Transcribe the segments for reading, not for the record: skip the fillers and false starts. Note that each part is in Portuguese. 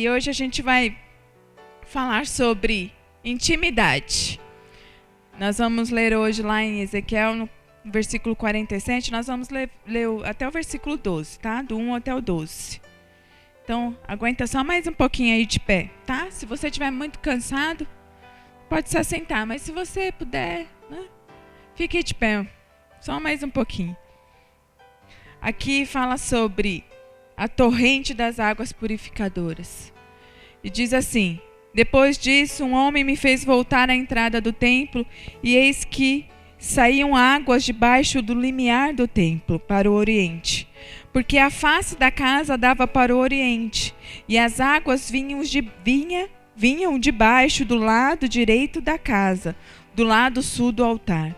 E hoje a gente vai falar sobre intimidade. Nós vamos ler hoje lá em Ezequiel, no versículo 47, nós vamos ler até o versículo 12, tá? Do 1 até o 12. Então, aguenta só mais um pouquinho aí de pé, tá? Se você estiver muito cansado, pode se assentar, mas se você puder, né? Fique de pé, só mais um pouquinho. Aqui fala sobre a torrente das águas purificadoras. E diz assim: depois disso, um homem me fez voltar à entrada do templo, e eis que saíam águas debaixo do limiar do templo para o oriente, porque a face da casa dava para o oriente, e as águas vinham debaixo do lado direito da casa, do lado sul do altar.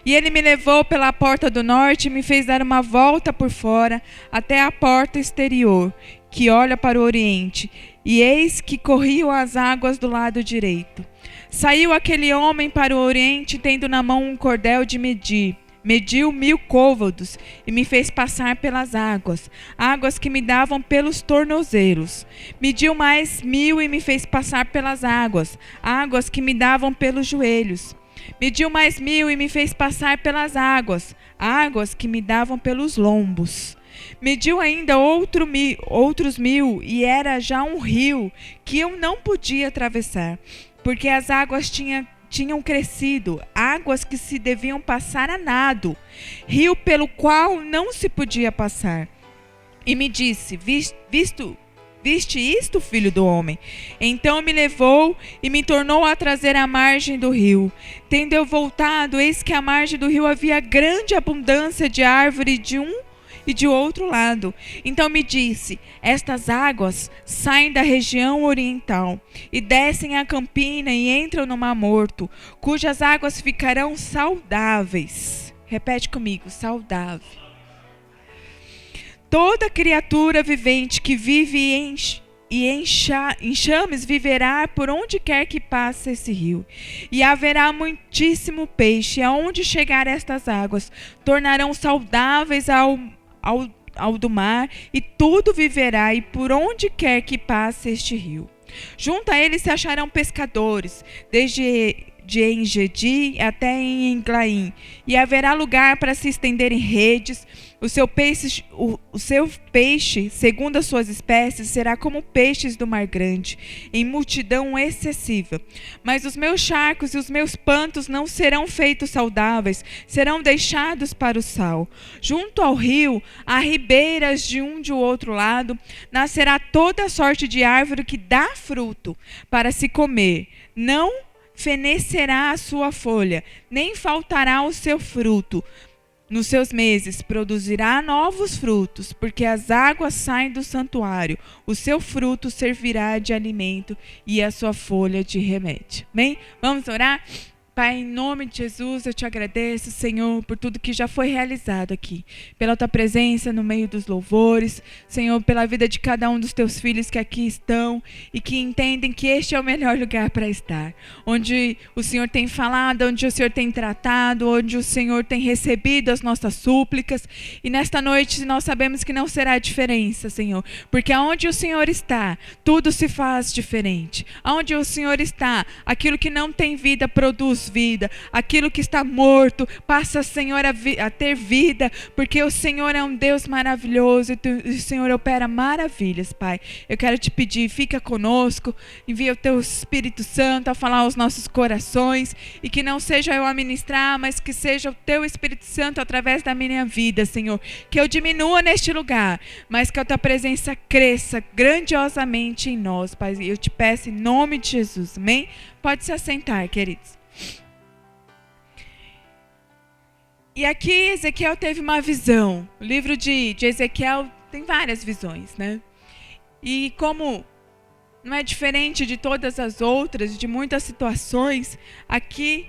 E ele me levou pela porta do norte e me fez dar uma volta por fora até a porta exterior, que olha para o oriente, e eis que corriam as águas do lado direito. Saiu aquele homem para o oriente, tendo na mão um cordel de medir. Mediu 1000 côvados e me fez passar pelas águas, águas que me davam pelos tornozelos. Mediu mais 1000 e me fez passar pelas águas, águas que me davam pelos joelhos. Mediu mais 1000 e me fez passar pelas águas, águas que me davam pelos lombos. Mediu ainda outros 1000 e era já um rio que eu não podia atravessar, porque as águas tinham crescido, águas que se deviam passar a nado, rio pelo qual não se podia passar. E me disse: Viste isto, filho do homem? Então me levou e me tornou a trazer à margem do rio. Tendo eu voltado, eis que à margem do rio havia grande abundância de árvore de um e de outro lado. Então me disse: estas águas saem da região oriental e descem a campina e entram no Mar Morto, cujas águas ficarão saudáveis. Repete comigo: saudável. Toda criatura vivente que vive em enxames viverá por onde quer que passe esse rio. E haverá muitíssimo peixe, aonde chegar estas águas, tornarão saudáveis ao do mar, e tudo viverá, e por onde quer que passe este rio. Junto a ele se acharão pescadores, desde de Engedi até em Englaim, e haverá lugar para se estenderem redes. O seu peixe, segundo as suas espécies, será como peixes do mar grande, em multidão excessiva. Mas os meus charcos e os meus pantos não serão feitos saudáveis, serão deixados para o sal. Junto ao rio, há ribeiras de um de outro lado, nascerá toda sorte de árvore que dá fruto para se comer. Não fenecerá a sua folha, nem faltará o seu fruto. Nos seus meses produzirá novos frutos, porque as águas saem do santuário. O seu fruto servirá de alimento e a sua folha de remédio. Amém? Vamos orar? Pai, em nome de Jesus, eu te agradeço, Senhor, por tudo que já foi realizado aqui. Pela tua presença no meio dos louvores, Senhor, pela vida de cada um dos teus filhos que aqui estão e que entendem que este é o melhor lugar para estar. Onde o Senhor tem falado, onde o Senhor tem tratado, onde o Senhor tem recebido as nossas súplicas. E nesta noite nós sabemos que não será diferença, Senhor, porque aonde o Senhor está, tudo se faz diferente. Aonde o Senhor está, aquilo que não tem vida produz vida, aquilo que está morto passa, Senhor, a ter vida, porque o Senhor é um Deus maravilhoso e o Senhor opera maravilhas, Pai. Eu quero te pedir, fica conosco, envia o teu Espírito Santo a falar aos nossos corações, e que não seja eu a ministrar, mas que seja o teu Espírito Santo através da minha vida, Senhor, que eu diminua neste lugar, mas que a tua presença cresça grandiosamente em nós, Pai. Eu te peço em nome de Jesus, amém? Pode se assentar, queridos. E aqui Ezequiel teve uma visão. O livro de Ezequiel tem várias visões, né? E como não é diferente de todas as outras, de muitas situações, aqui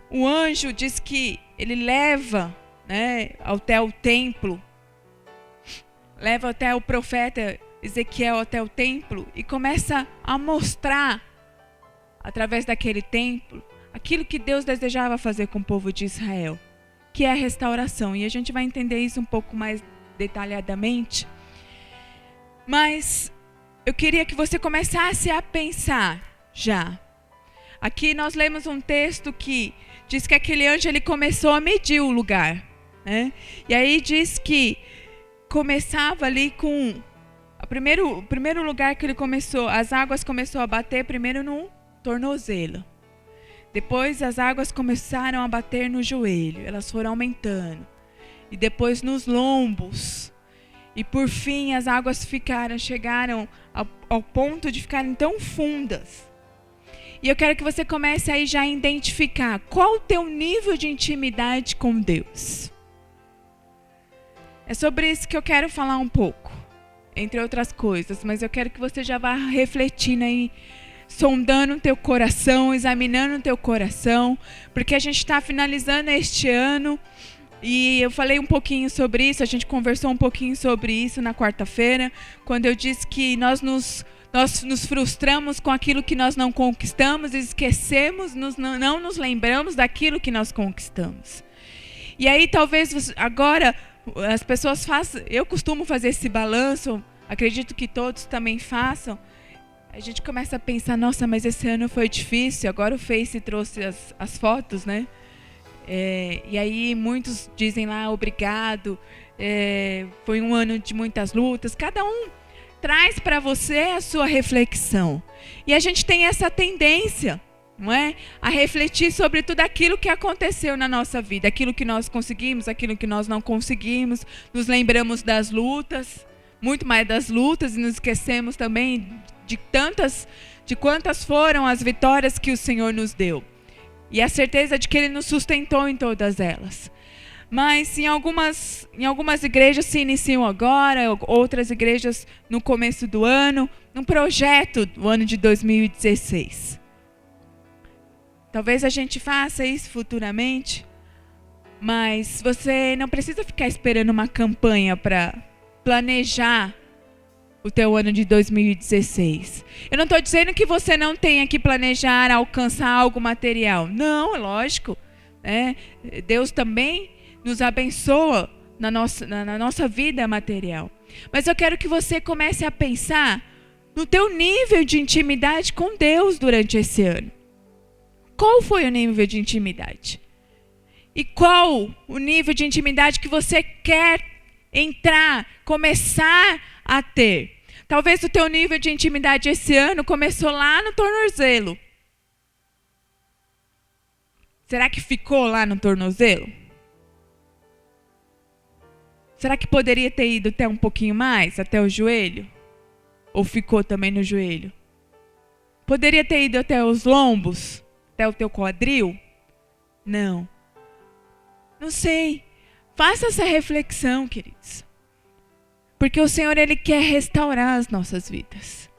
o anjo diz que ele leva, né, até o templo, leva até o profeta Ezequiel até o templo e começa a mostrar, através daquele templo, aquilo que Deus desejava fazer com o povo de Israel, que é a restauração. E a gente vai entender isso um pouco mais detalhadamente. Mas eu queria que você começasse a pensar já. Aqui nós lemos um texto que diz que aquele anjo ele começou a medir o lugar, né? E aí diz que começava ali com o primeiro lugar que ele começou, as águas começou a bater primeiro no tornozelo. Depois as águas começaram a bater no joelho, elas foram aumentando. E depois nos lombos. E por fim as águas chegaram ao ponto de ficarem tão fundas. E eu quero que você comece aí já a identificar qual o teu nível de intimidade com Deus. É sobre isso que eu quero falar um pouco, entre outras coisas. Mas eu quero que você já vá refletindo aí, sondando o teu coração, examinando o teu coração. Porque a gente está finalizando este ano. E eu falei um pouquinho sobre isso, a gente conversou um pouquinho sobre isso na quarta-feira, quando eu disse que nós nos frustramos com aquilo que nós não conquistamos e esquecemos, não nos lembramos daquilo que nós conquistamos. E aí talvez agora as pessoas façam, eu costumo fazer esse balanço, acredito que todos também façam. A gente começa a pensar, nossa, mas esse ano foi difícil, agora o Face trouxe as fotos, né? E aí muitos dizem lá, obrigado, foi um ano de muitas lutas. Cada um traz para você a sua reflexão. E a gente tem essa tendência, não é? A refletir sobre tudo aquilo que aconteceu na nossa vida. Aquilo que nós conseguimos, aquilo que nós não conseguimos. Nos lembramos das lutas, muito mais das lutas. E nos esquecemos também de quantas foram as vitórias que o Senhor nos deu. E a certeza de que Ele nos sustentou em todas elas. Mas em algumas igrejas se iniciam agora, outras igrejas no começo do ano, num projeto do ano de 2016. Talvez a gente faça isso futuramente, mas você não precisa ficar esperando uma campanha para planejar o teu ano de 2016. Eu não estou dizendo que você não tenha que planejar alcançar algo material. Não, é lógico. Deus também nos abençoa na nossa vida material. Mas eu quero que você comece a pensar no teu nível de intimidade com Deus durante esse ano. Qual foi o nível de intimidade? E qual o nível de intimidade que você quer entrar, começar a ter? Talvez o teu nível de intimidade esse ano começou lá no tornozelo. Será que ficou lá no tornozelo? Será que poderia ter ido até um pouquinho mais, até o joelho? Ou ficou também no joelho? Poderia ter ido até os lombos? Até o teu quadril? Não. Não sei. Faça essa reflexão, queridos. Porque o Senhor, Ele quer restaurar as nossas vidas.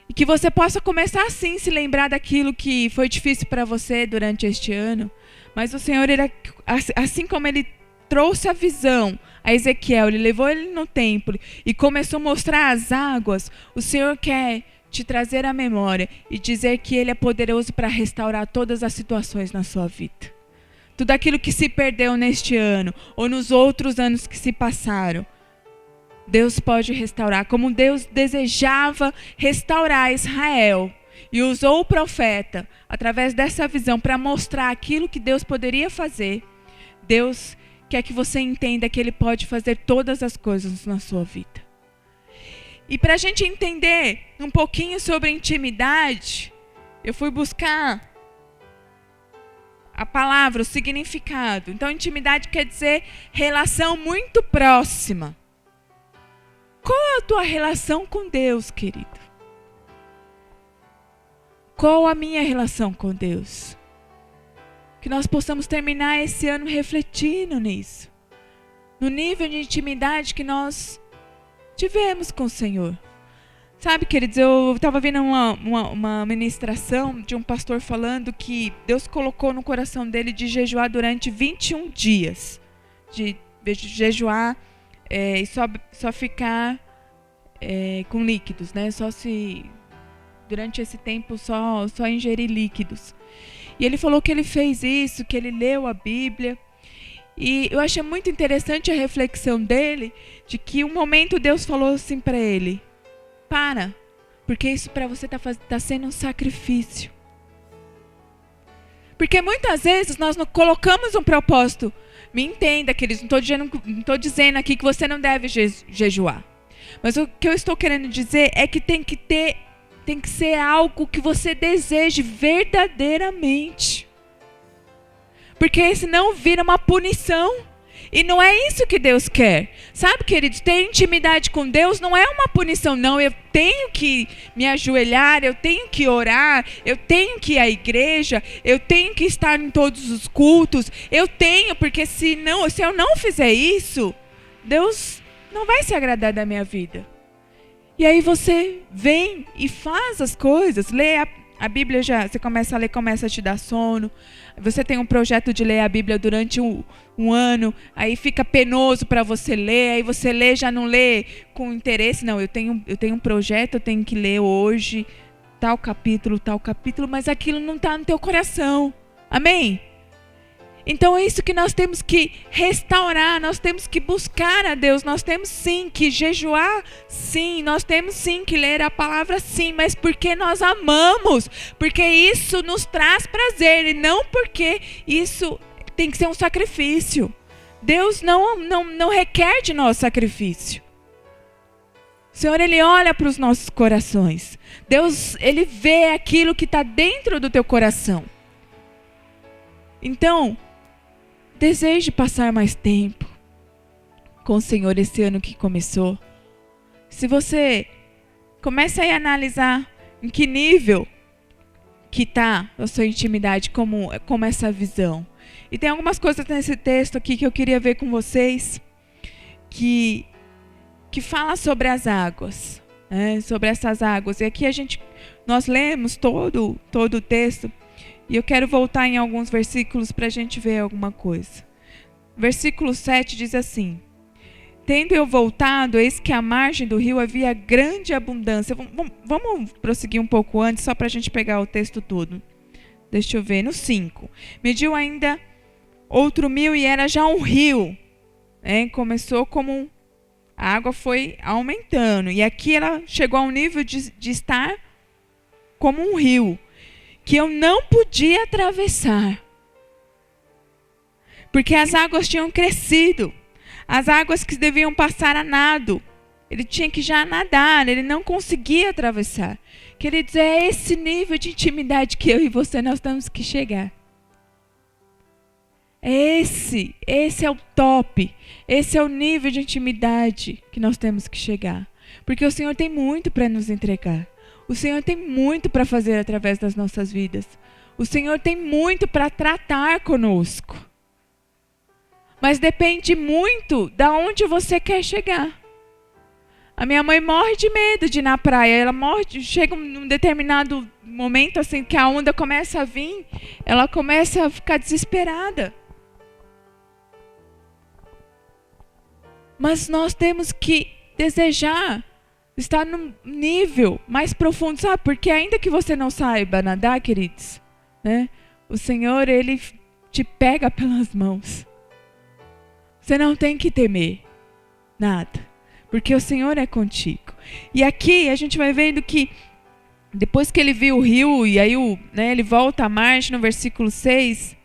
E que você possa começar assim, se lembrar daquilo que foi difícil para você durante este ano. Mas o Senhor, Ele, assim como Ele trouxe a visão a Ezequiel, Ele levou ele no templo e começou a mostrar as águas, o Senhor quer te trazer à memória e dizer que Ele é poderoso para restaurar todas as situações na sua vida. Tudo aquilo que se perdeu neste ano ou nos outros anos que se passaram, Deus pode restaurar, como Deus desejava restaurar Israel e usou o profeta através dessa visão para mostrar aquilo que Deus poderia fazer. Deus quer que você entenda que Ele pode fazer todas as coisas na sua vida. E para a gente entender um pouquinho sobre intimidade, eu fui buscar a palavra, o significado. Então, intimidade quer dizer relação muito próxima. Qual é a tua relação com Deus, querido? Qual a minha relação com Deus? Que nós possamos terminar esse ano refletindo nisso. No nível de intimidade que nós tivemos com o Senhor. Sabe, queridos, eu estava vendo uma ministração de um pastor falando que Deus colocou no coração dele de jejuar durante 21 dias. De jejuar e só ficar com líquidos, né? Durante esse tempo só ingerir líquidos. E ele falou que ele fez isso, que ele leu a Bíblia. E eu achei muito interessante a reflexão dele, de que um momento Deus falou assim para ele: para, Porque isso para você tá sendo um sacrifício. Porque muitas vezes nós não colocamos um propósito. Me entenda, queridos, não estou dizendo aqui que você não deve jejuar. Mas o que eu estou querendo dizer é que tem que ser algo que você deseje verdadeiramente. Porque senão vira uma punição. E não é isso que Deus quer. Sabe, queridos, ter intimidade com Deus não é uma punição, não. Eu tenho que me ajoelhar, eu tenho que orar, eu tenho que ir à igreja, eu tenho que estar em todos os cultos. Porque se eu não fizer isso, Deus não vai se agradar da minha vida. E aí você vem e faz as coisas, lê a Bíblia, você começa a ler, começa a te dar sono. Você tem um projeto de ler a Bíblia durante um ano, aí fica penoso para você ler, aí você lê, já não lê com interesse. Não, eu tenho um projeto, eu tenho que ler hoje tal capítulo, mas aquilo não está no teu coração. Amém? Então é isso que nós temos que restaurar, nós temos que buscar a Deus, nós temos sim que jejuar, sim, nós temos sim que ler a palavra, sim, mas porque nós amamos, porque isso nos traz prazer e não porque isso tem que ser um sacrifício. Deus não requer de nós sacrifício. O Senhor, Ele olha para os nossos corações. Deus, Ele vê aquilo que está dentro do teu coração. Então, deseje passar mais tempo com o Senhor esse ano que começou. Se você começa a analisar em que nível que está a sua intimidade, como essa visão. E tem algumas coisas nesse texto aqui que eu queria ver com vocês, que fala sobre as águas, né? Sobre essas águas. E aqui nós lemos todo o texto. E eu quero voltar em alguns versículos para a gente ver alguma coisa. Versículo 7 diz assim: tendo eu voltado, eis que à margem do rio havia grande abundância. Vamos prosseguir um pouco antes, só para a gente pegar o texto todo. Deixa eu ver, no 5. Mediu ainda outro 1.000 e era já um rio. Começou como a água foi aumentando. E aqui ela chegou a um nível de estar como um rio, que eu não podia atravessar, porque as águas tinham crescido, as águas que deviam passar a nado, ele tinha que já nadar, ele não conseguia atravessar. Queridos, é esse nível de intimidade que eu e você nós temos que chegar. Esse é o top, esse é o nível de intimidade que nós temos que chegar, porque o Senhor tem muito para nos entregar. O Senhor tem muito para fazer através das nossas vidas. O Senhor tem muito para tratar conosco. Mas depende muito de onde você quer chegar. A minha mãe morre de medo de ir na praia. Ela chega num determinado momento assim que a onda começa a vir, ela começa a ficar desesperada. Mas nós temos que desejar estar num nível mais profundo, sabe? Porque ainda que você não saiba nadar, queridos, né? O Senhor, Ele te pega pelas mãos. Você não tem que temer nada, porque o Senhor é contigo. E aqui a gente vai vendo que depois que ele viu o rio, e aí ele volta à margem no versículo 6,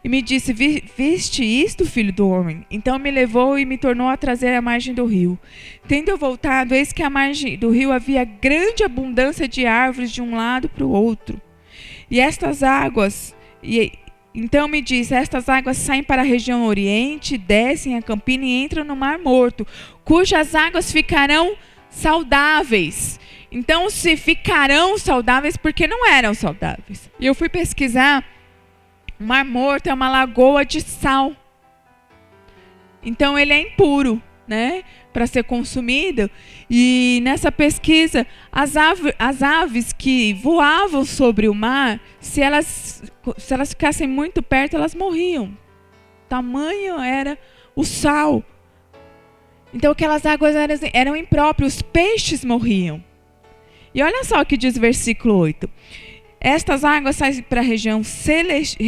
e me disse: viste isto, filho do homem? Então me levou e me tornou a trazer à margem do rio. Tendo eu voltado, eis que à margem do rio havia grande abundância de árvores de um lado para o outro. E estas águas, então me disse: estas águas saem para a região oriente, descem a campina e entram no Mar Morto, cujas águas ficarão saudáveis. Então, se ficarão saudáveis, porque não eram saudáveis. E eu fui pesquisar. O Mar Morto é uma lagoa de sal. Então ele é impuro, né, para ser consumido. E nessa pesquisa, as aves que voavam sobre o mar, se elas ficassem muito perto, elas morriam. Tamanho era o sal. Então aquelas águas eram impróprias, os peixes morriam. E olha só o que diz o versículo 8. Estas águas saem para a região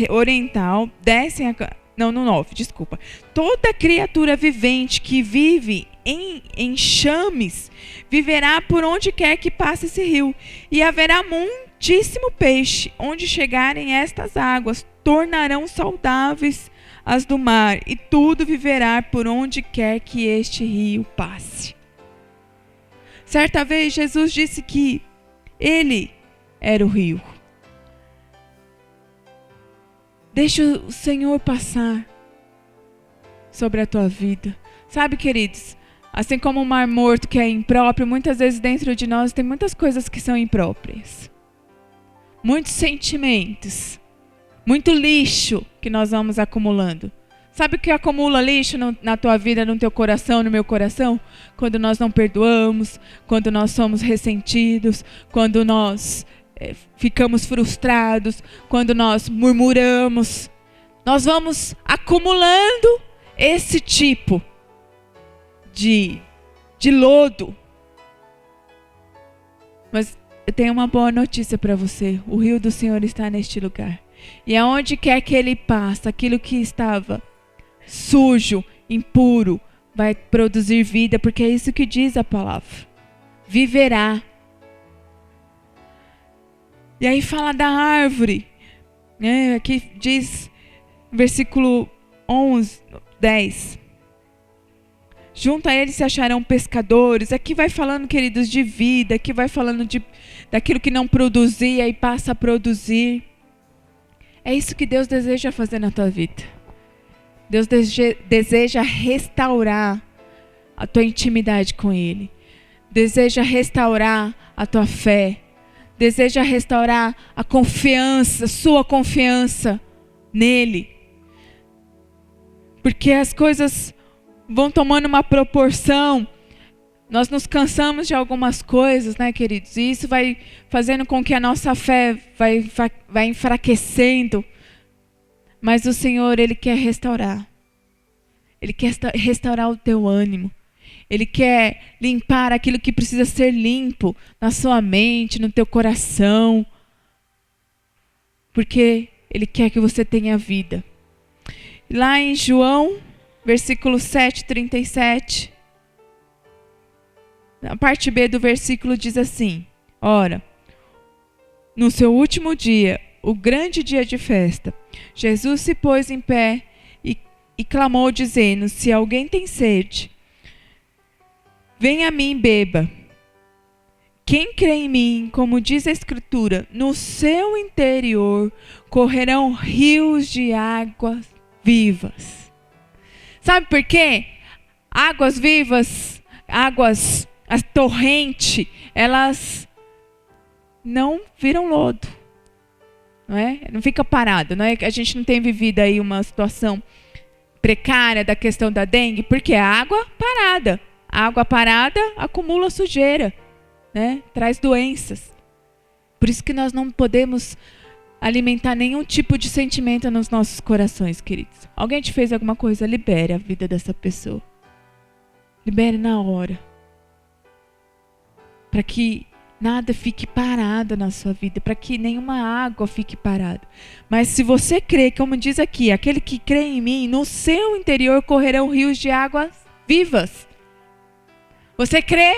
oriental, descem no 9, desculpa. Toda criatura vivente que vive enxames, viverá por onde quer que passe esse rio. E haverá muitíssimo peixe, onde chegarem estas águas, tornarão saudáveis as do mar, e tudo viverá por onde quer que este rio passe. Certa vez Jesus disse que ele era o rio. Deixa o Senhor passar sobre a tua vida. Sabe, queridos, assim como o mar morto que é impróprio, muitas vezes dentro de nós tem muitas coisas que são impróprias. Muitos sentimentos, muito lixo que nós vamos acumulando. Sabe o que acumula lixo na tua vida, no teu coração, no meu coração? Quando nós não perdoamos, quando nós somos ressentidos, quando nós ficamos frustrados, quando nós murmuramos. Nós vamos acumulando esse tipo de lodo. Mas eu tenho uma boa notícia para você. O rio do Senhor está neste lugar. E aonde quer que ele passe, aquilo que estava sujo, impuro, vai produzir vida, porque é isso que diz a palavra. Viverá. E aí fala da árvore, né? Aqui diz, versículo 10. Junto a eles se acharão pescadores. Aqui vai falando, queridos, de vida. Aqui vai falando daquilo que não produzia e passa a produzir. É isso que Deus deseja fazer na tua vida. Deus deseja restaurar a tua intimidade com Ele. Deseja restaurar a tua fé. Deseja restaurar a confiança, sua confiança nele. Porque as coisas vão tomando uma proporção. Nós nos cansamos de algumas coisas, né, queridos? E isso vai fazendo com que a nossa fé vai enfraquecendo. Mas o Senhor, Ele quer restaurar. Ele quer restaurar o teu ânimo. Ele quer limpar aquilo que precisa ser limpo na sua mente, no teu coração. Porque Ele quer que você tenha vida. Lá em João, versículo 7:37, a parte B do versículo diz assim: ora, no seu último dia, o grande dia de festa, Jesus se pôs em pé e clamou dizendo: se alguém tem sede, venha a mim e beba. Quem crê em mim, como diz a Escritura, no seu interior correrão rios de águas vivas. Sabe por quê? Águas vivas, a torrente, elas não viram lodo. Não é? Não fica parado. Não é? A gente não tem vivido aí uma situação precária da questão da dengue, porque a água parada. A água parada acumula sujeira, né? Traz doenças. Por isso que nós não podemos alimentar nenhum tipo de sentimento nos nossos corações, queridos. Alguém te fez alguma coisa? Libere a vida dessa pessoa. Libere na hora. Para que nada fique parado na sua vida, para que nenhuma água fique parada. Mas se você crê, como diz aqui, aquele que crê em mim, no seu interior correrão rios de águas vivas. Você crê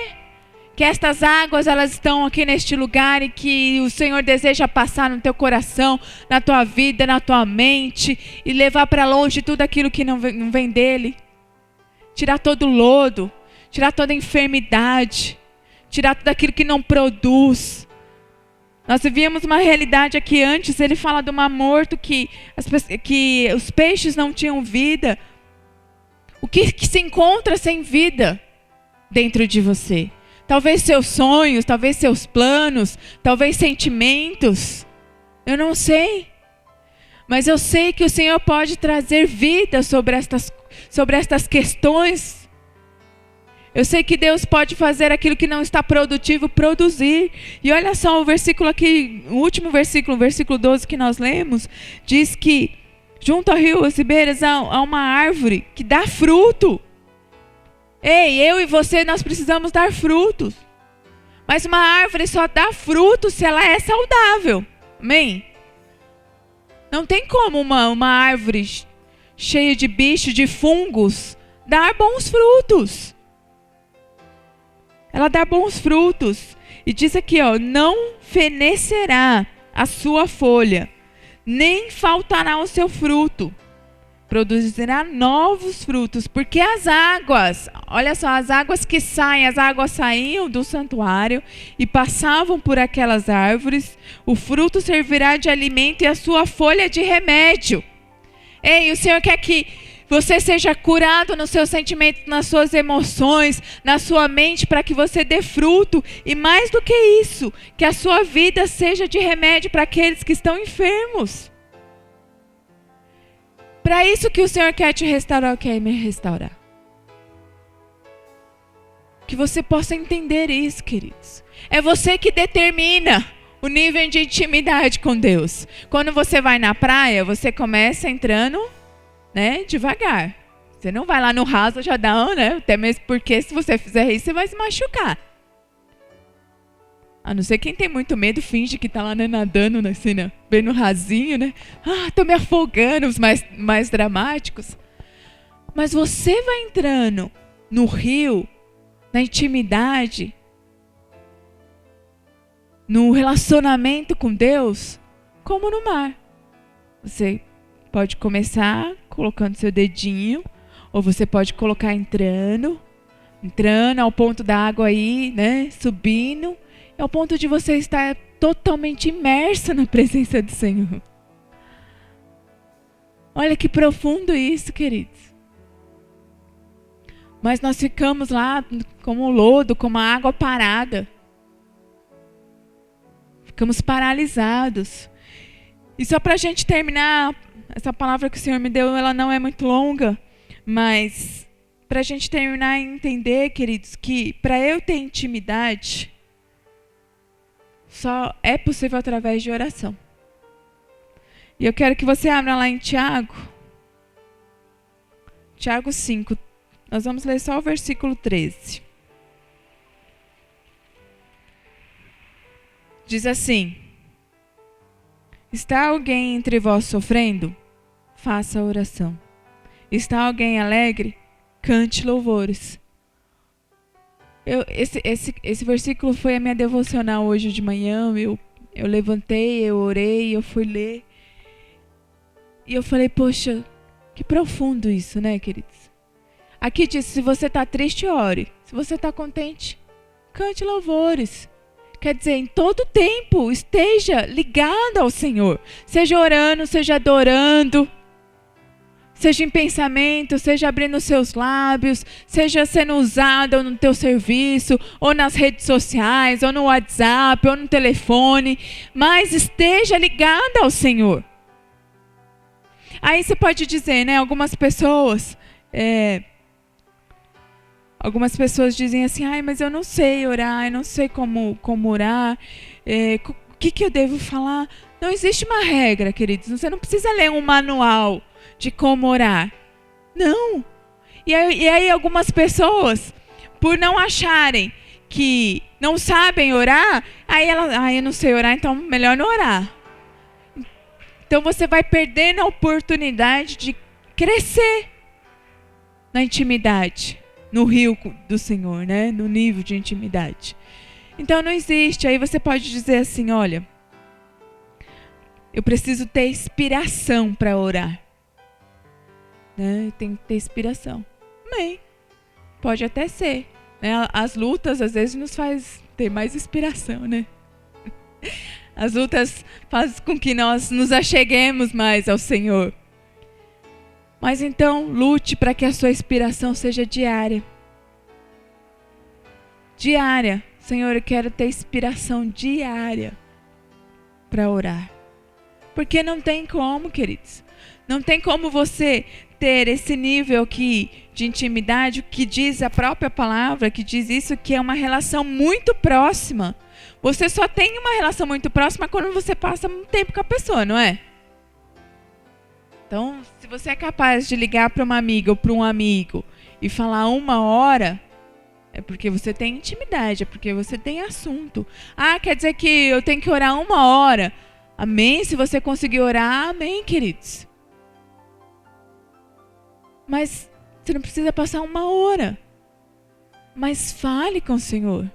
que estas águas, elas estão aqui neste lugar e que o Senhor deseja passar no teu coração, na tua vida, na tua mente e levar para longe tudo aquilo que não vem dele? Tirar todo o lodo, tirar toda a enfermidade, tirar tudo aquilo que não produz. Nós vivíamos uma realidade aqui antes, ele fala do mar morto, que os peixes não tinham vida. O que se encontra sem vida dentro de você? Talvez seus sonhos, talvez seus planos, talvez sentimentos. Eu não sei. Mas eu sei que o Senhor pode trazer vida sobre estas questões. Eu sei que Deus pode fazer aquilo que não está produtivo, produzir. E olha só o versículo aqui, o último versículo, o versículo 12 que nós lemos, diz que junto ao rio Ribeiras há uma árvore que dá fruto. Ei, eu e você, nós precisamos dar frutos. Mas uma árvore só dá fruto se ela é saudável. Amém? Não tem como uma árvore cheia de bichos, de fungos, dar bons frutos. Ela dá bons frutos. E diz aqui, ó, não fenecerá a sua folha, nem faltará o seu fruto. Produzirá novos frutos, porque as águas, olha só, as águas que saem, as águas saíam do santuário e passavam por aquelas árvores, o fruto servirá de alimento e a sua folha de remédio. Ei, o Senhor quer que você seja curado nos seus sentimentos, nas suas emoções, na sua mente, para que você dê fruto. E mais do que isso, que a sua vida seja de remédio para aqueles que estão enfermos. Para isso que o Senhor quer te restaurar, quer me restaurar. Que você possa entender isso, queridos. É você que determina o nível de intimidade com Deus. Quando você vai na praia, você começa entrando, né, devagar. Você não vai lá no raso já dá, né? Até mesmo porque se você fizer isso, você vai se machucar. A não ser quem tem muito medo, finge que tá lá, né, nadando, assim, né, bem no rasinho, né? Ah, tô me afogando, os mais dramáticos. Mas você vai entrando no rio, na intimidade, no relacionamento com Deus, como no mar. Você pode começar colocando seu dedinho, ou você pode colocar entrando ao ponto da água aí, né, subindo, ao ponto de você estar totalmente imerso na presença do Senhor. Olha que profundo isso, queridos. Mas nós ficamos lá como lodo, como a água parada. Ficamos paralisados. E só para a gente terminar, essa palavra que o Senhor me deu, ela não é muito longa, mas para a gente terminar e entender, queridos, que para eu ter intimidade, só é possível através de oração. E eu quero que você abra lá em Tiago 5. Nós vamos ler só o versículo 13. Diz assim: está alguém entre vós sofrendo? Faça a oração. Está alguém alegre? Cante louvores. Esse versículo foi a minha devocional hoje de manhã. Eu levantei, eu orei, eu fui ler. E eu falei, poxa, que profundo isso, né, queridos? Aqui diz, se você está triste, ore. Se você está contente, cante louvores. Quer dizer, em todo tempo, esteja ligado ao Senhor. Seja orando, seja adorando. Seja em pensamento, seja abrindo os seus lábios, seja sendo usado no teu serviço, ou nas redes sociais, ou no WhatsApp, ou no telefone. Mas esteja ligado ao Senhor. Aí você pode dizer, né? Algumas pessoas dizem assim, ai, mas eu não sei orar, eu não sei como orar. O que eu devo falar? Não existe uma regra, queridos. Você não precisa ler um manual de como orar. Não. E aí algumas pessoas, por não acharem que não sabem orar, aí eu não sei orar, então melhor não orar. Então você vai perdendo a oportunidade de crescer na intimidade, no rio do Senhor, né? No nível de intimidade. Então não existe. Aí você pode dizer assim, olha, eu preciso ter inspiração para orar. Né? Tem que ter inspiração. Amém. Pode até ser. Né? As lutas às vezes nos faz ter mais inspiração, né? As lutas fazem com que nós nos acheguemos mais ao Senhor. Mas então, lute para que a sua inspiração seja diária. Diária. Senhor, eu quero ter inspiração diária para orar. Porque não tem como, queridos. Não tem como você ter esse nível aqui de intimidade, que diz a própria palavra, que diz isso, que é uma relação muito próxima. Você só tem uma relação muito próxima quando você passa um tempo com a pessoa, não é? Então, se você é capaz de ligar para uma amiga ou para um amigo e falar 1 hora, é porque você tem intimidade, é porque você tem assunto. Ah, quer dizer que eu tenho que orar 1 hora. Amém? Se você conseguir orar, amém, queridos. Mas você não precisa passar 1 hora. Mas fale com o Senhor.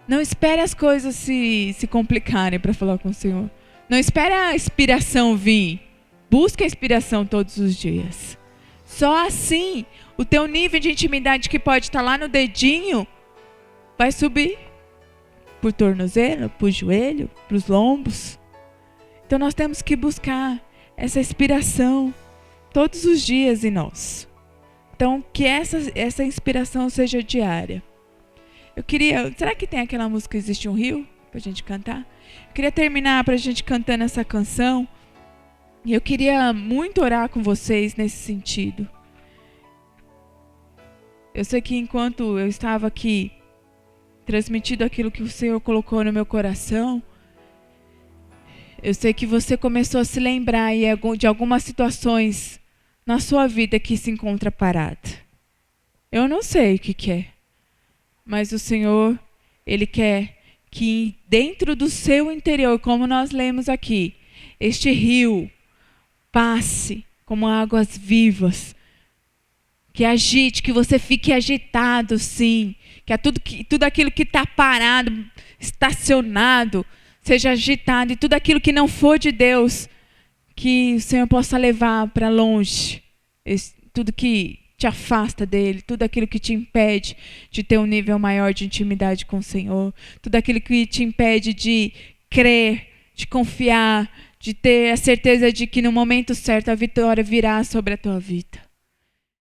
Não espere as coisas se complicarem para falar com o Senhor. Não espere a inspiração vir. Busque a inspiração todos os dias. Só assim, o teu nível de intimidade que pode estar lá no dedinho, vai subir por tornozelo, por joelho, para os lombos. Então nós temos que buscar essa inspiração todos os dias em nós. Então que essa inspiração seja diária. Será que tem aquela música Existe um Rio? Para a gente cantar? Eu queria terminar para a gente cantando essa canção. E eu queria muito orar com vocês nesse sentido. Eu sei que enquanto eu estava aqui transmitindo aquilo que o Senhor colocou no meu coração, eu sei que você começou a se lembrar de algumas situações na sua vida que se encontra parada. Eu não sei o que é, mas o Senhor, Ele quer que dentro do seu interior, como nós lemos aqui, este rio passe como águas vivas, que agite, que você fique agitado, sim, que tudo aquilo que está parado, estacionado, seja agitado, e tudo aquilo que não for de Deus, que o Senhor possa levar para longe, tudo que te afasta dele, tudo aquilo que te impede de ter um nível maior de intimidade com o Senhor, tudo aquilo que te impede de crer, de confiar, de ter a certeza de que no momento certo a vitória virá sobre a tua vida.